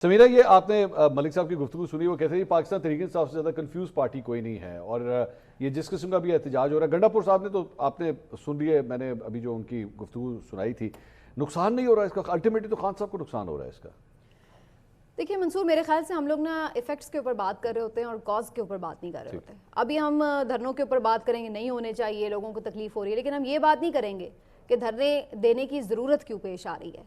سمیرہ، یہ آپ نے ملک صاحب کی گفتگو سنی، وہ کہتے ہیں پاکستان تحریک انصاف سے زیادہ کنفیوز پارٹی کوئی نہیں ہے، اور یہ جس قسم کا بھی احتجاج ہو رہا ہے، گنڈا پور صاحب نے تو آپ نے سن لیے، میں نے ابھی جو ان کی گفتگو سنائی تھی، نقصان نہیں ہو رہا ہے اس کا، الٹیمیٹلی تو خان صاحب کو نقصان ہو رہا ہے اس کا۔ دیکھیے منصور، میرے خیال سے ہم لوگ نا ایفیکٹس کے اوپر بات کر رہے ہوتے ہیں اور کاز کے اوپر بات نہیں کر رہے ہوتے ہیں۔ ابھی ہم دھرنوں کے اوپر بات کریں گے، نہیں ہونے چاہیے، لوگوں کو تکلیف ہو رہی ہے، لیکن ہم یہ بات نہیں کریں گے کہ دھرنے دینے کی ضرورت کیوں پیش آ رہی ہے۔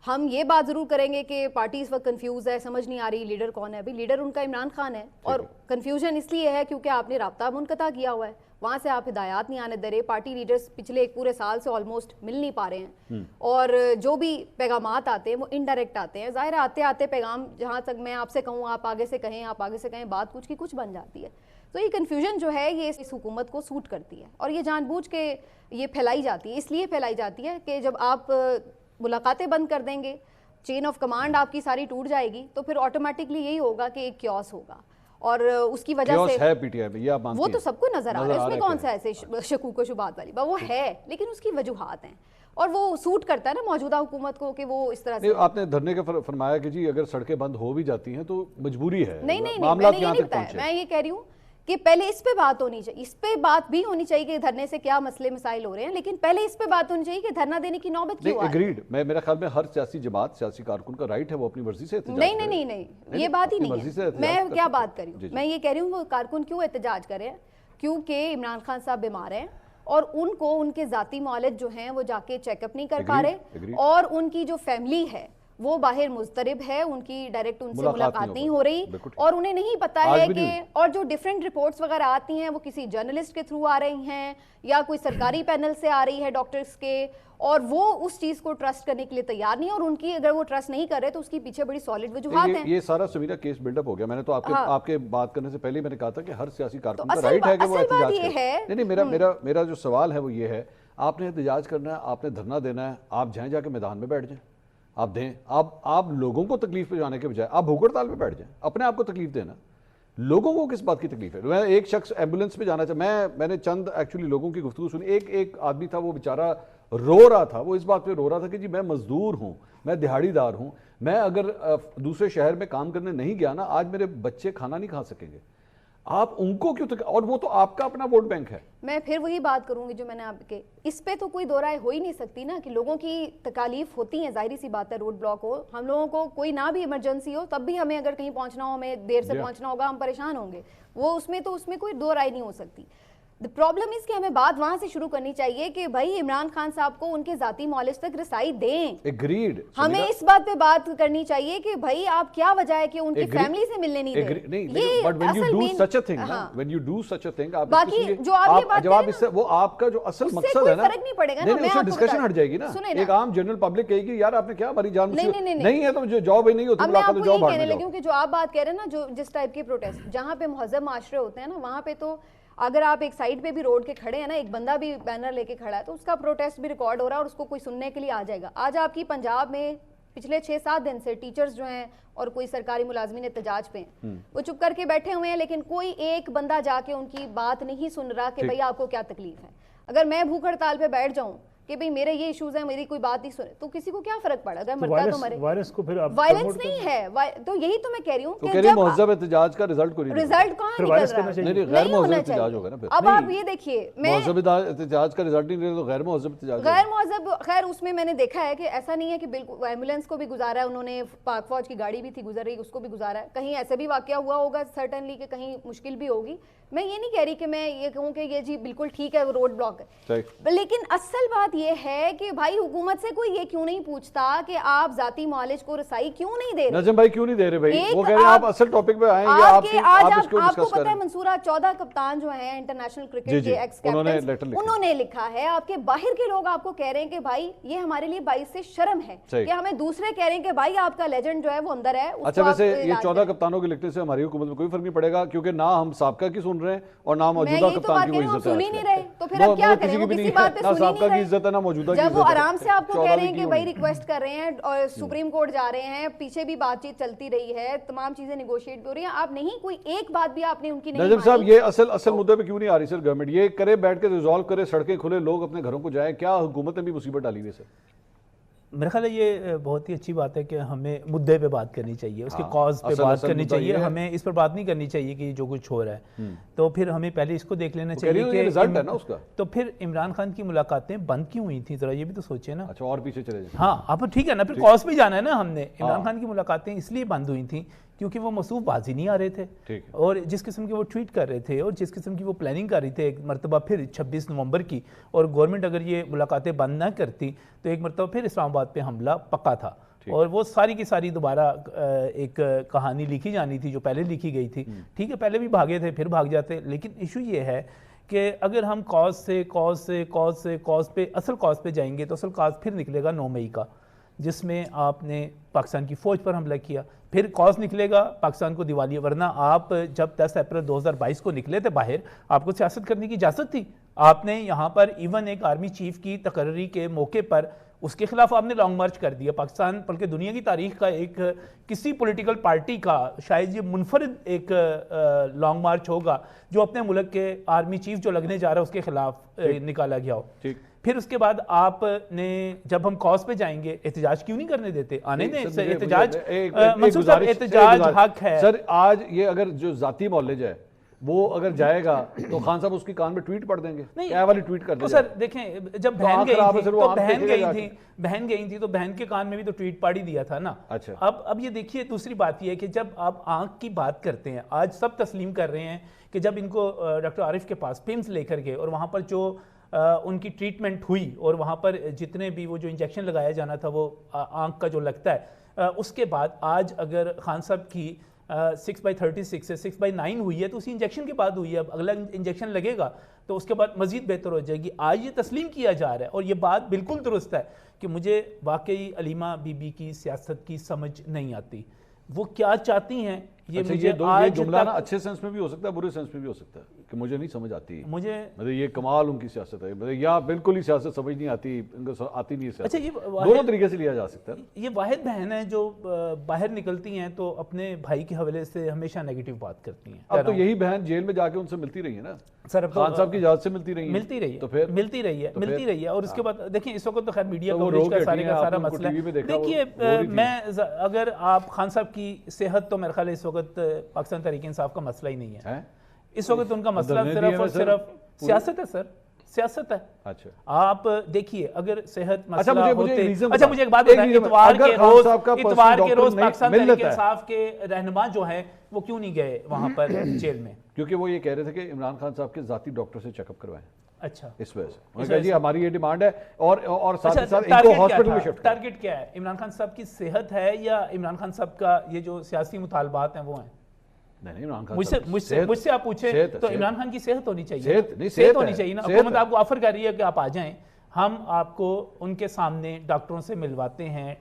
ہم یہ بات ضرور کریں گے کہ پارٹی اس وقت کنفیوز ہے، سمجھ نہیں آ رہی لیڈر کون ہے۔ ابھی لیڈر ان کا عمران خان ہے، اور کنفیوژن اس لیے ہے کیونکہ آپ نے رابطہ منقطع کیا ہوا ہے، وہاں سے آپ ہدایات نہیں آنے دے رہے، پارٹی لیڈرز پچھلے ایک پورے سال سے آلموسٹ مل نہیں پا رہے ہیں، اور جو بھی پیغامات آتے ہیں وہ انڈائریکٹ آتے ہیں۔ ظاہر آتے آتے پیغام، جہاں تک میں آپ سے کہوں آپ آگے سے کہیں، آپ آگے سے کہیں، بات کچھ کی کچھ بن جاتی ہے۔ تو یہ کنفیوژن جو ہے یہ اس حکومت کو سوٹ کرتی ہے، اور یہ جان بوجھ کے یہ پھیلائی جاتی ہے، اس لیے پھیلائی جاتی ہے کہ جب آپ ملاقاتیں بند کر دیں گے، چین آف کمانڈ آپ کی ساری ٹوٹ جائے گی، تو پھر آٹومیٹکلی یہی ہوگا کہ ایک کیوس ہوگا، اور اس کی وجہ سے ہے پی ٹی آئی میں، یہ آپ مانتی ہیں؟ وہ تو سب کو نظر آ رہا ہے، اس میں کون سا ایسے شکوک و شبہات والی بات، وہ ہے، لیکن اس کی وجوہات ہیں، اور وہ سوٹ کرتا ہے نا موجودہ حکومت کو کہ وہ اس طرح سے۔ آپ نے دھرنے کا فرمایا کہ جی اگر سڑکیں بند ہو بھی جاتی ہیں تو مجبوری ہے، نہیں، معاملات میں یہ یہاں نہیں تک بتایا، پہنچے۔ میں یہ کہہ رہی ہوں کہ پہلے اس پہ بات ہونی چاہیے، اس پہ بات بھی ہونی چاہیے کہ دھرنے سے کیا مسئلے مسائل ہو رہے ہیں، لیکن پہلے اس پہ بات ہونی چاہیے کہ دھرنا دینے کی نوبت کیوں آ رہی ہے۔ اگریڈ، میرا خیال میں ہر سیاسی جماعت، سیاسی کارکن کا رائٹ ہے وہ اپنی مرضی سے احتجاج کرے۔ نہیں، یہ بات ہی نہیں ہے۔ میں کیا بات کر رہی ہوں، میں یہ کہہ رہی ہوں وہ کارکن کیوں احتجاج کرے ہیں، کیونکہ عمران خان صاحب بیمار ہیں، اور ان کو ان کے ذاتی معالج جو ہیں وہ جا کے چیک اپ نہیں کر پا رہے، اور ان کی جو فیملی ہے وہ باہر مضطرب ہے، ان کی ڈائریکٹ ان سے ملاقات نہیں ہو رہی، اور انہیں نہیں پتا ہے کہ، اور جو ڈیفرنٹ رپورٹس وغیرہ آتی ہیں وہ کسی جرنلسٹ کے تھرو آ رہی ہیں یا کوئی سرکاری پینل سے آ رہی ہے ڈاکٹرز کے، اور وہ اس چیز کو ٹرسٹ کرنے کے لیے تیار نہیں، اور ان کی اگر وہ ٹرسٹ نہیں کر رہے تو اس کی پیچھے بڑی سالڈ وجوہات ہیں۔ یہ سارا سمیرہ کیس بلڈ اپ ہو گیا۔ میں نے تو آپ کے بات کرنے سے پہلے میں نے کہا تھا کہ ہر سیاسی کارکن کا رائٹ ہے کہ وہ احتجاج کرے۔ نہیں، میرا جو سوال ہے وہ یہ ہے، آپ نے احتجاج کرنا ہے، آپ نے دھرنا دینا ہے، آپ جائیں، جا کے میدان میں بیٹھ جائیں، آپ دیں، آپ لوگوں کو تکلیف پہنچانے کے بجائے آپ بھوک ہڑتال پہ بیٹھ جائیں، اپنے آپ کو تکلیف دینا۔ لوگوں کو کس بات کی تکلیف ہے؟ میں ایک شخص ایمبولینس پہ جانا چاہتا، میں نے چند ایکچولی لوگوں کی گفتگو سنی، ایک آدمی تھا، وہ بیچارہ رو رہا تھا، وہ اس بات پہ رو رہا تھا کہ جی میں مزدور ہوں، میں دہاڑی دار ہوں، میں اگر دوسرے شہر میں کام کرنے نہیں گیا نا، آج میرے بچے کھانا نہیں کھا سکیں گے۔ آپ ان کو کیوں اور وہ تو آپ کا اپنا ووٹ بینک ہے۔ میں پھر وہی بات کروں گی جو میں نے آپ کے، اس پہ تو کوئی دو رائے ہو ہی نہیں سکتی نا، کہ لوگوں کی تکالیف ہوتی ہیں، ظاہری سی بات ہے، روڈ بلاک ہو، ہم لوگوں کو کوئی نہ بھی ایمرجنسی ہو تب بھی ہمیں اگر کہیں پہنچنا ہو، ہمیں دیر سے پہنچنا ہوگا، ہم پریشان ہوں گے، وہ اس میں کوئی دو رائے نہیں ہو سکتی۔ The problem is کہ ہمیں بات وہاں سے شروع کرنی چاہیے کہ بھائی عمران خان صاحب کو ان کے ذاتی معالج تک رسائی دیں۔ Agreed۔ ہمیں اس بات پہ بات کرنی چاہیے کہ بھائی آپ کیا وجہ ہے کہ ان کی فیملی سے ملنے نہیں دے رہے۔ But when you do such a thing، when you do such a thing، باقی جو آپ یہ بات جواب اس سے وہ آپ کا جو اصل مقصد ہے نا، فرق نہیں پڑے گا نا، اس سے ڈسکشن ہٹ جائے گی نا، ایک عام جنرل پبلک کہے گی یار آپ نے کیا ہماری جان نہیں ہے تو جو جاب ہی نہیں ہوتی، میں آپ کو یہ کہنے لگی ہوں کہ جو آپ بات کہہ رہے ہیں نا، جو جس ٹائپ کی پروٹیسٹ، جہاں پہ مہذب معاشرے ہوتے ہیں نا، وہاں پہ تو اگر آپ ایک سائڈ پہ بھی روڈ کے کھڑے ہیں نا، ایک بندہ بھی بینر لے کے کھڑا ہے تو اس کا پروٹیسٹ بھی ریکارڈ ہو رہا ہے اور اس کو کوئی سننے کے لیے آ جائے گا۔ آج آپ کی پنجاب میں پچھلے 6-7 دن سے ٹیچرز جو ہیں اور کوئی سرکاری ملازمین احتجاج پہ ہیں، وہ چپ کر کے بیٹھے ہوئے ہیں، لیکن کوئی ایک بندہ جا کے ان کی بات نہیں سن رہا کہ بھئی آپ کو کیا تکلیف ہے۔ اگر میں بھوک ہڑتال پہ بیٹھ جاؤں کہ بھئی میرے یہ ایشوز ہیں، میری کوئی بات نہیں سنے، تو کسی کو کیا فرق پڑا؟ اگر مرتا تو مرے۔ وائلنس نہیں ہے، تو یہی تو میں کہہ رہی ہوں کہ جب مہذب احتجاج کا رزلٹ کوئی نہیں، رزلٹ کہاں نکل رہا ہے، غیر مہذب احتجاج ہوگا نا پھر۔ اب آپ یہ دیکھیے، مہذب احتجاج کا رزلٹ نہیں نکلے تو غیر مہذب احتجاج، غیر مہذب، خیر اس میں نے دیکھا ہے کہ ایسا نہیں ہے کہ بالکل ایمبولینس کو بھی گزارا ہے انہوں نے، پاک فوج کی گاڑی بھی تھی گزر رہی، اس کو بھی گزارا ہے، کہیں ایسے بھی واقعہ ہوا ہوگا سرٹنلی کہ کہیں مشکل بھی ہوگی۔ میں یہ نہیں کہہ رہی کہ میں یہ کہوں کہ یہ جی بالکل ٹھیک ہے وہ روڈ بلاک ہے، لیکن اصل بات یہ ہے کہ بھائی حکومت سے کوئی یہ کیوں نہیں پوچھتا کہ آپ ذاتی معالج کو رسائی کیوں نہیں دے رہے؟ نظم بھائی کیوں نہیں دے رہے بھائی؟ وہ کہہ رہے ہیں آپ اصل ٹاپک پہ آئیں گے، آپ اس کو آپ کو ڈسکس پتہ ہے کریں۔ منصورہ 14 کپتان جو ہیں انٹرنیشنل کرکٹ کے ایکس کیپٹنز، انہوں نے لکھا ہے، آپ کے باہر کے لوگ آپ کو کہہ رہے ہیں کہ بھائی یہ ہمارے لیے باعث سے شرم ہے کہ ہمیں دوسرے کہہ رہے ہیں کہ بھائی آپ کا لیجنڈ جو ہے وہ اندر ہے۔ اچھا ویسے یہ 14 کپتانوں کے لکھنے سے ہماری حکومت میں کوئی فرق نہیں پڑے گا، کیونکہ نہ ہم سابقہ کی سن رہے ہیں اور نہ موجودہ کپتان کی عزت ہے۔ سن ہی نہیں رہے تو پھر اب کیا کریں؟ وہ کسی بات پہ سن ہی نہیں رہے، جب وہ آرام سے آپ کو کہہ رہے ہیں کہ بھائی ریکویسٹ کر رہے ہیں اور سپریم کورٹ جا رہے ہیں، پیچھے بھی بات چیت چلتی رہی ہے، تمام چیزیں نیگوشیٹ ہو رہی ہیں، آپ نہیں کوئی ایک بات بھی آپ نے ان کی نہیں مانی۔ نجم صاحب یہ اصل مدعے پہ کیوں نہیں آ رہی سر گورنمنٹ؟ یہ کرے بیٹھ کے ریزالو کرے، سڑکیں کھلے، لوگ اپنے گھروں کو جائیں، کیا حکومت نے بھی مصیبت ڈالی ہوئی ہے سر؟ میرا خیال ہے یہ بہت ہی اچھی بات ہے کہ ہمیں مدعے پہ بات کرنی چاہیے، اس کے کاز پہ بات کرنی چاہیے، ہمیں اس پر بات نہیں کرنی چاہیے کہ جو کچھ ہو رہا ہے. تو پھر ہمیں پہلے اس کو دیکھ لینا چاہیے کہ تو پھر عمران خان کی ملاقاتیں بند کیوں ہوئی تھیں، ذرا یہ بھی تو سوچیں نا. اچھا اور پیچھے چلے جائیں. ہاں اب ٹھیک ہے نا، پھر کاز پہ جانا ہے نا. ہم نے عمران خان کی ملاقاتیں اس لیے بند ہوئی تھیں کیونکہ وہ موصوف بازی نہیں آ رہے تھے، اور جس قسم کے وہ ٹویٹ کر رہے تھے اور جس قسم کی وہ پلاننگ کر رہی تھے ایک مرتبہ پھر 26 نومبر کی، اور گورنمنٹ اگر یہ ملاقاتیں بند نہ کرتی تو ایک مرتبہ پھر اسلام آباد پہ حملہ پکا تھا، اور وہ ساری کی ساری دوبارہ ایک کہانی لکھی جانی تھی جو پہلے لکھی گئی تھی. ٹھیک ہے پہلے بھی بھاگے تھے پھر بھاگ جاتے، لیکن ایشو یہ ہے کہ اگر ہم کاز پہ اصل کاز پہ جائیں گے تو اصل کاز پھر نکلے گا 9 مئی کا، جس میں آپ نے پاکستان کی فوج پر حملہ کیا. پھر کاز نکلے گا پاکستان کو دیوالیہ، ورنہ آپ جب 10 اپریل 2022 کو نکلے تھے باہر، آپ کو سیاست کرنے کی اجازت تھی. آپ نے یہاں پر ایون ایک آرمی چیف کی تقرری کے موقع پر اس کے خلاف آپ نے لانگ مارچ کر دیا. پاکستان بلکہ دنیا کی تاریخ کا ایک کسی پولیٹیکل پارٹی کا شاید یہ منفرد ایک لانگ مارچ ہوگا جو اپنے ملک کے آرمی چیف جو لگنے جا رہا ہے اس کے خلاف نکالا گیا ہو. پھر اس کے بعد آپ نے جب ہم کاز پہ جائیں گے احتجاج کیوں نہیں کرنے دیتے؟ آنے دیں احتجاج، منصور صاحب احتجاج حق ہے. سر آج یہ اگر جو ذاتی معالج ہے وہ اگر جائے گا تو خان صاحب اس کی کان میں ٹویٹ پڑھ دیں گے، کیا والی ٹویٹ کر دیں گے. سر دیکھیں جب بہن گئی تھی تو بہن کے کان میں بھی تو ٹویٹ پاڑ ہی دیا تھا نا. اب یہ دیکھیے دوسری بات یہ ہے کہ جب آپ آنکھ کی بات کرتے ہیں، آج سب تسلیم کر رہے ہیں کہ جب ان کو ڈاکٹر عارف کے پاس پیمز لے کر گئے اور وہاں پر جو ان کی ٹریٹمنٹ ہوئی اور وہاں پر جتنے بھی وہ جو انجیکشن لگایا جانا تھا وہ آنکھ کا جو لگتا ہے، اس کے بعد آج اگر خان صاحب کی 6/36 سے 6/9 ہوئی ہے تو اسی انجیکشن کے بعد ہوئی ہے. اب اگلا انجیکشن لگے گا تو اس کے بعد مزید بہتر ہو جائے گی. آج یہ تسلیم کیا جا رہا ہے اور یہ بات بالکل درست ہے کہ مجھے واقعی علیمہ بی بی کی سیاست کی سمجھ نہیں آتی. وہ کیا چاہتی ہیں یہ مجھے آج جملہ نا اچھے سینس میں بھی ہو سکتا ہے، برے سینس میں بھی ہو سکتا ہے کہ مجھے نہیں سمجھ آتی. مجھے یہ کمال ان کی سیاست ہے، یا بالکل ہی سیاست سمجھ نہیں آتی، ان کو آتی نہیں ہے. دونوں طریقے سے لیا جا سکتا ہے. یہ واحد بہن ہے جو باہر نکلتی ہیں تو اپنے بھائی کے حوالے سے ہمیشہ نیگیٹو بات کرتی ہیں. اب تو یہی بہن جیل میں جا کے ان سے ملتی رہی ہے نا سر، خان صاحب کی اجازت سے ملتی رہی ہے. اور اس کے بعد دیکھیں اس وقت تو خیر میڈیا کوریج کا سارا مسئلہ ہے. دیکھیے میں اگر آپ خان صاحب کی صحت تو میرے خیال ہے اس وقت پاکستان تحریک انصاف کا مسئلہ ہی نہیں ہے. اس وقت ان کا مسئلہ صرف اور صرف سیاست ہے سر، سیاست ہے. آپ دیکھیے اگر صحت مسئلہ ہوتے، اچھا مجھے ایک بات بتائیں، اتوار کے روز پاکستان تحریک انصاف کے رہنما جو ہیں وہ کیوں نہیں گئے وہاں پر جیل میں؟ کیونکہ وہ یہ کہہ رہے تھے کہ عمران خان صاحب کے ذاتی ڈاکٹر سے چیک اپ کروائیں. اچھا اس وجہ سے انہوں نے کہا جی ہماری یہ ڈیمانڈ ہے، اور ساتھ ہی ساتھ ان کو ہاسپٹل میں شفٹ. ٹارگٹ کیا ہے؟ عمران خان صاحب کی صحت ہے یا عمران خان صاحب کا یہ جو سیاسی مطالبات ہیں وہ ہیں؟ نہیں عمران خان مجھ سے آپ پوچھیں تو عمران خان کی صحت ہونی چاہیے، صحت ہونی چاہیے نا. حکومت آپ کو آفر کر رہی ہے کہ آپ آ جائیں، ہم آپ کو ان کے سامنے ڈاکٹروں سے ملواتے ہیں.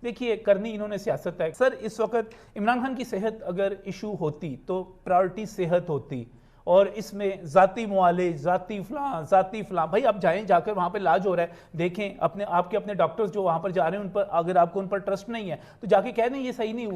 دیکھیے کرنی انہوں نے سیاست ہے. سر اس وقت عمران خان کی صحت اگر ایشو ہوتی تو پرائورٹی صحت ہوتی، اور اس میں ذاتی معالج، ذاتی فلاں بھائی آپ جائیں، جا کر وہاں پہ علاج ہو رہا ہے، دیکھیں آپ کے اپنے ڈاکٹرز جو وہاں پر جا رہے ہیں ان پر اگر آپ کو ان پر ٹرسٹ نہیں ہے تو جا کے کہہ دیں یہ صحیح نہیں ہوا.